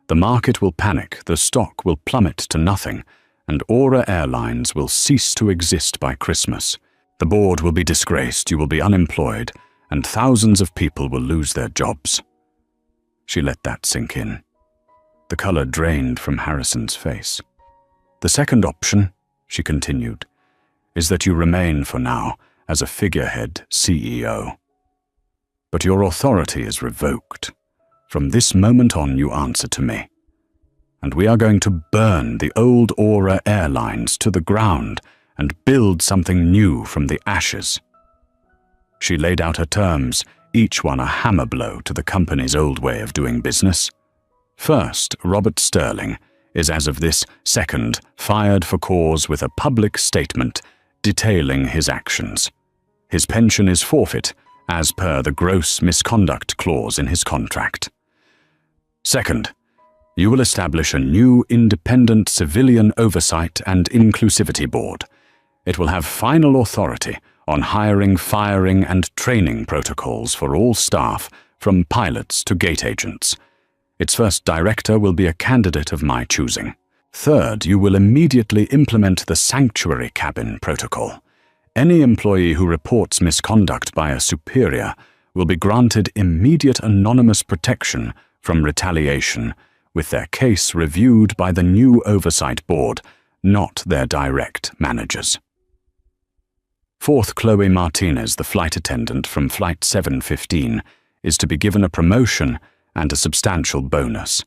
The market will panic, the stock will plummet to nothing, and Aura Airlines will cease to exist by Christmas. The board will be disgraced, you will be unemployed, and thousands of people will lose their jobs. She let that sink in. The color drained from Harrison's face. The second option, she continued, is that you remain for now as a figurehead CEO. But your authority is revoked. From this moment on, you answer to me. And we are going to burn the old Aura Airlines to the ground and build something new from the ashes. She laid out her terms, each one a hammer blow to the company's old way of doing business. First, Robert Sterling is as of this second fired for cause with a public statement detailing his actions. His pension is forfeit as per the gross misconduct clause in his contract. Second, you will establish a new independent civilian oversight and inclusivity board. It will have final authority on hiring, firing, and training protocols for all staff, from pilots to gate agents. Its first director will be a candidate of my choosing. Third, you will immediately implement the sanctuary cabin protocol. Any employee who reports misconduct by a superior will be granted immediate anonymous protection from retaliation, with their case reviewed by the new oversight board, not their direct managers. Fourth, Chloe Martinez, the flight attendant from Flight 715, is to be given a promotion and a substantial bonus.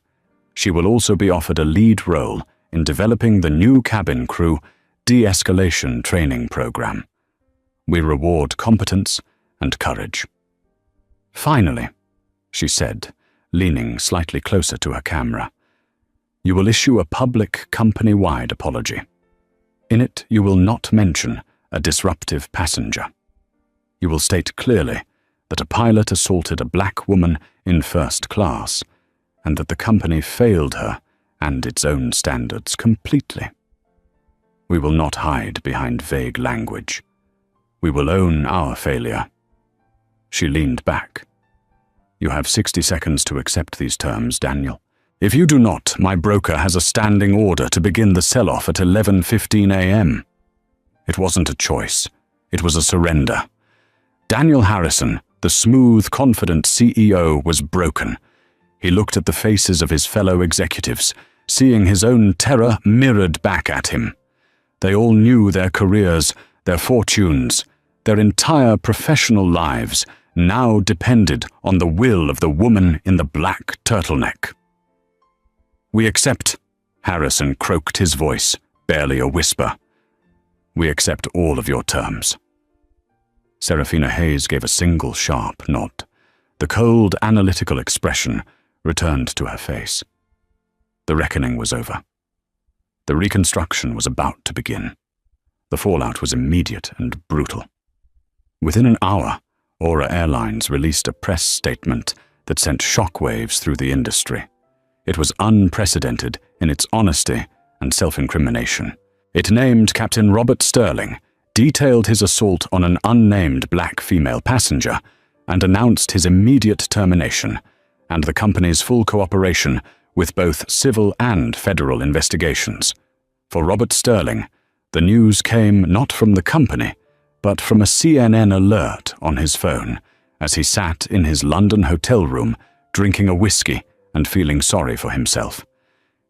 She will also be offered a lead role in developing the new cabin crew de-escalation training program. We reward competence and courage. "Finally," she said, leaning slightly closer to her camera, "you will issue a public company-wide apology. In it, you will not mention a disruptive passenger. You will state clearly that a pilot assaulted a black woman in first class, and that the company failed her and its own standards completely. We will not hide behind vague language. We will own our failure." She leaned back. "You have 60 seconds to accept these terms, Daniel. If you do not, my broker has a standing order to begin the sell-off at 11:15 a.m. It wasn't a choice. It was a surrender. Daniel Harrison, the smooth, confident CEO, was broken. He looked at the faces of his fellow executives, seeing his own terror mirrored back at him. They all knew their careers, their fortunes, their entire professional lives now depended on the will of the woman in the black turtleneck. "We accept," Harrison croaked his voice, barely a whisper. "We accept all of your terms." Serafina Hayes gave a single sharp nod. The cold, analytical expression returned to her face. The reckoning was over. The reconstruction was about to begin. The fallout was immediate and brutal. Within an hour, Aura Airlines released a press statement that sent shockwaves through the industry. It was unprecedented in its honesty and self-incrimination. It named Captain Robert Sterling, detailed his assault on an unnamed black female passenger, and announced his immediate termination and the company's full cooperation with both civil and federal investigations. For Robert Sterling, the news came not from the company, but from a CNN alert on his phone as he sat in his London hotel room drinking a whiskey and feeling sorry for himself.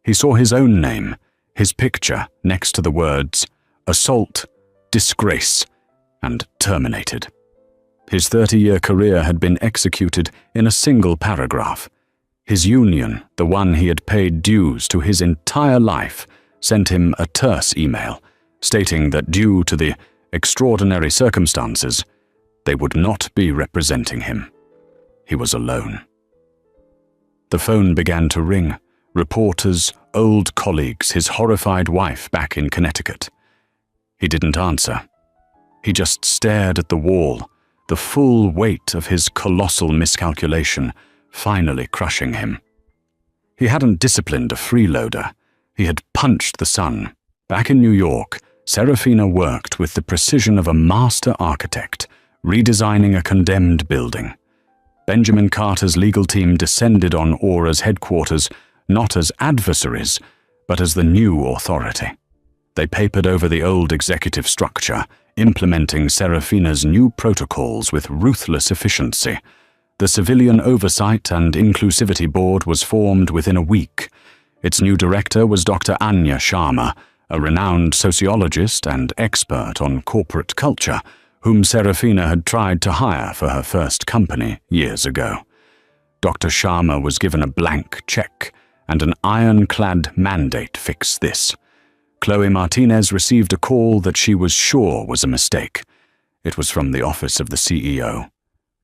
He saw his own name, his picture next to the words "assault, disgrace, and terminated." His 30-year career had been executed in a single paragraph. His union, the one he had paid dues to his entire life, sent him a terse email stating that due to the extraordinary circumstances, they would not be representing him. He was alone. The phone began to ring. Reporters, old colleagues, his horrified wife back in Connecticut. He didn't answer. He just stared at the wall, the full weight of his colossal miscalculation finally crushing him. He hadn't disciplined a freeloader. He had punched the sun. Back in New York, Serafina worked with the precision of a master architect, redesigning a condemned building. Benjamin Carter's legal team descended on Aura's headquarters not as adversaries, but as the new authority. They papered over the old executive structure, implementing Serafina's new protocols with ruthless efficiency. The Civilian Oversight and Inclusivity Board was formed within a week. Its new director was Dr. Anya Sharma, a renowned sociologist and expert on corporate culture, whom Serafina had tried to hire for her first company years ago. Dr. Sharma was given a blank check and an ironclad mandate: fix this. Chloe Martinez received a call that she was sure was a mistake. It was from the office of the CEO.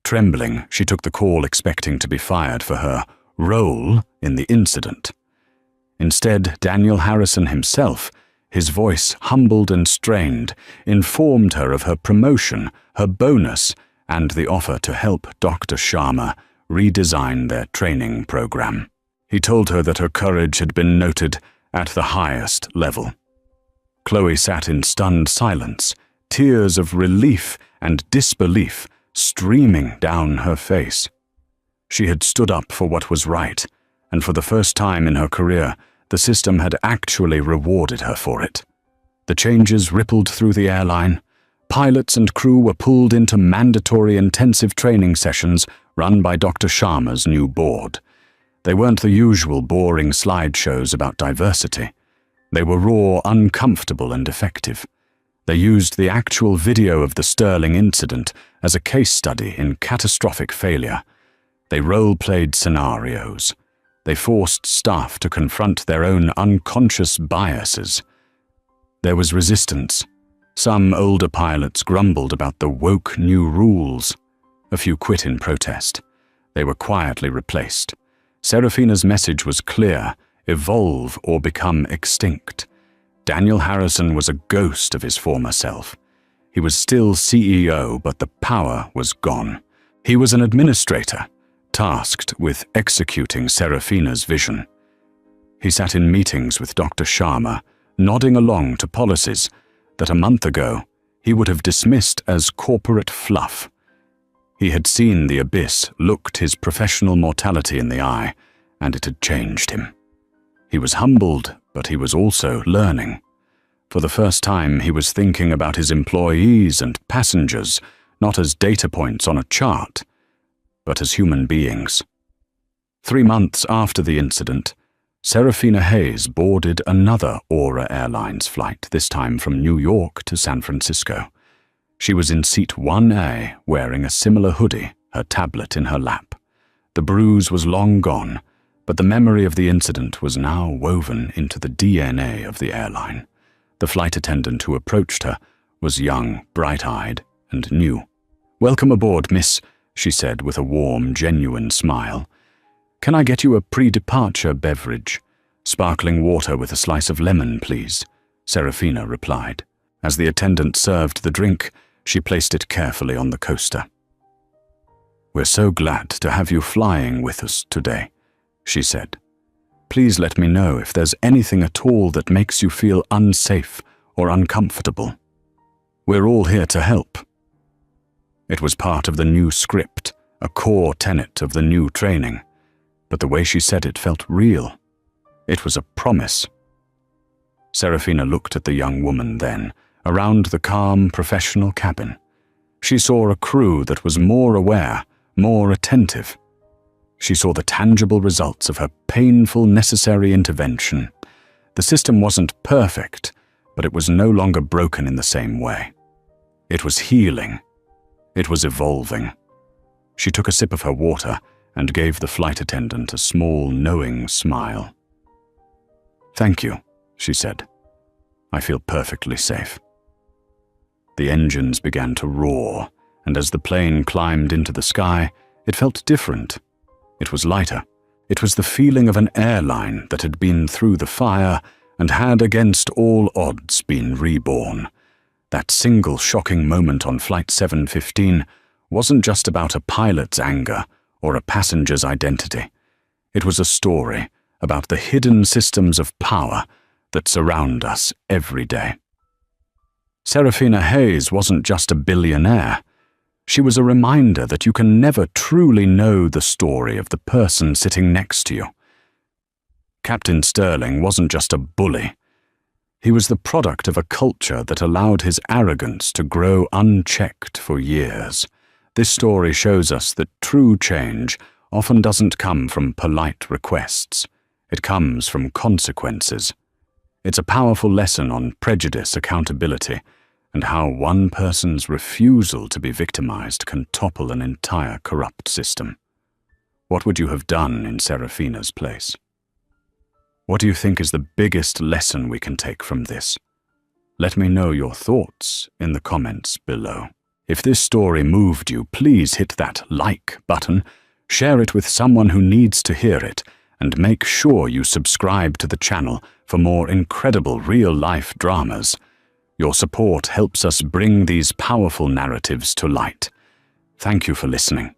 Trembling, she took the call, expecting to be fired for her role in the incident. Instead, Daniel Harrison himself, his voice humbled and strained, informed her of her promotion, her bonus, and the offer to help Dr. Sharma redesign their training program. He told her that her courage had been noted at the highest level. Chloe sat in stunned silence, tears of relief and disbelief streaming down her face. She had stood up for what was right, and for the first time in her career, the system had actually rewarded her for it. The changes rippled through the airline. Pilots and crew were pulled into mandatory intensive training sessions run by Dr. Sharma's new board. They weren't the usual boring slideshows about diversity. They were raw, uncomfortable, and effective. They used the actual video of the Sterling incident as a case study in catastrophic failure. They role-played scenarios. They forced staff to confront their own unconscious biases. There was resistance. Some older pilots grumbled about the woke new rules. A few quit in protest. They were quietly replaced. Serafina's message was clear: evolve or become extinct. Daniel Harrison was a ghost of his former self. He was still CEO, but the power was gone. He was an administrator, tasked with executing Serafina's vision. He sat in meetings with Dr. Sharma, nodding along to policies that a month ago he would have dismissed as corporate fluff. He had seen the abyss, looked his professional mortality in the eye, and it had changed him. He was humbled, but he was also learning. For the first time, he was thinking about his employees and passengers, not as data points on a chart, but as human beings. 3 months after the incident, Serafina Hayes boarded another Aura Airlines flight, this time from New York to San Francisco. She was in seat 1A, wearing a similar hoodie, her tablet in her lap. The bruise was long gone, but the memory of the incident was now woven into the DNA of the airline. The flight attendant who approached her was young, bright-eyed, and new. "Welcome aboard, miss," she said with a warm, genuine smile. "Can I get you a pre-departure beverage? Sparkling water with a slice of lemon, please," Serafina replied. As the attendant served the drink, she placed it carefully on the coaster. "We're so glad to have you flying with us today," she said. "Please let me know if there's anything at all that makes you feel unsafe or uncomfortable. We're all here to help." It was part of the new script, a core tenet of the new training, but the way she said it felt real. It was a promise. Serafina looked at the young woman then, around the calm, professional cabin. She saw a crew that was more aware, more attentive. She saw the tangible results of her painful, necessary intervention. The system wasn't perfect, but it was no longer broken in the same way. It was healing. It was evolving. She took a sip of her water and gave the flight attendant a small, knowing smile. "Thank you," she said. "I feel perfectly safe." The engines began to roar, and as the plane climbed into the sky, it felt different. It was lighter. It was the feeling of an airline that had been through the fire and had, against all odds, been reborn. That single shocking moment on Flight 715 wasn't just about a pilot's anger or a passenger's identity. It was a story about the hidden systems of power that surround us every day. Serafina Hayes wasn't just a billionaire. She was a reminder that you can never truly know the story of the person sitting next to you. Captain Sterling wasn't just a bully. He was the product of a culture that allowed his arrogance to grow unchecked for years. This story shows us that true change often doesn't come from polite requests. It comes from consequences. It's a powerful lesson on prejudice, accountability, and how one person's refusal to be victimized can topple an entire corrupt system. What would you have done in Serafina's place? What do you think is the biggest lesson we can take from this? Let me know your thoughts in the comments below. If this story moved you, please hit that like button, share it with someone who needs to hear it, and make sure you subscribe to the channel for more incredible real-life dramas. Your support helps us bring these powerful narratives to light. Thank you for listening.